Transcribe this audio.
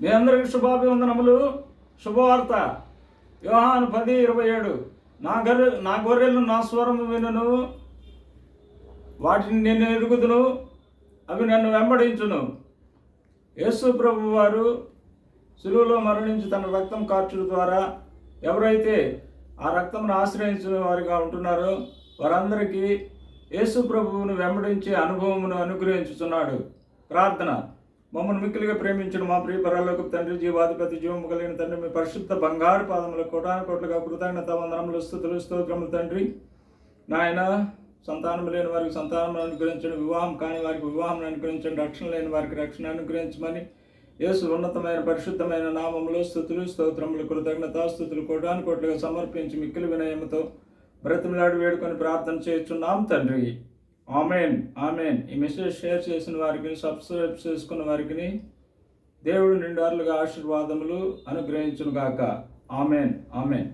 మీ అందరికి శుభాభివందనములు. శుభవార్త యోహాను 10:27. నా గొర్రెలు నా స్వరము వినును, వాటిని నేను ఎరుగుదును, అవి నన్ను వెంబడించును. యేసు ప్రభు వారు శిలువలో మరణించి తన రక్తం కార్చుల ద్వారా ఎవరైతే ఆ రక్తంను ఆశ్రయించిన వారిగా ఉంటున్నారో వారందరికీ యేసు ప్రభువును వెంబడించే అనుభవమును అనుగ్రహించుతున్నాడు. ప్రార్థన. మమ్మల్ని మిక్కిలిగా ప్రేమించిన మా ప్రియ పరలోకపు తండ్రి, జీవాధిపతి, జీవము కలిగిన తండ్రి, మీ పరిశుద్ధ బంగారు పాదములు కోటాను కోట్లుగా కృతజ్ఞత వందనములు, స్తుతులు, స్తోత్రములు తండ్రి. నాయన, సంతానం లేని వారికి సంతానం అనుగ్రహించండి, వివాహం కాని వారికి వివాహం అనుగ్రహించండి, రక్షణ లేని వారికి రక్షణ అనుగ్రహించమని యేసు ఉన్నతమైన పరిశుద్ధమైన నామములో స్తుతులు, స్తోత్రములు, కృతజ్ఞత స్తుతులు కోటాను కోట్లుగా సమర్పించి మిక్కిలి వినయముతో బ్రతిమలాడి వేడుకొని ప్రార్థన చేయుచున్నాం తండ్రి. Amen, amen. ఈ మెసేజ్ షేర్ చేసిన వారికి, సబ్స్క్రైబ్ చేసుకున్న వారికి దేవుడు నిండారులుగా ఆశీర్వాదములు అనుగ్రహించును గాక. Amen, amen.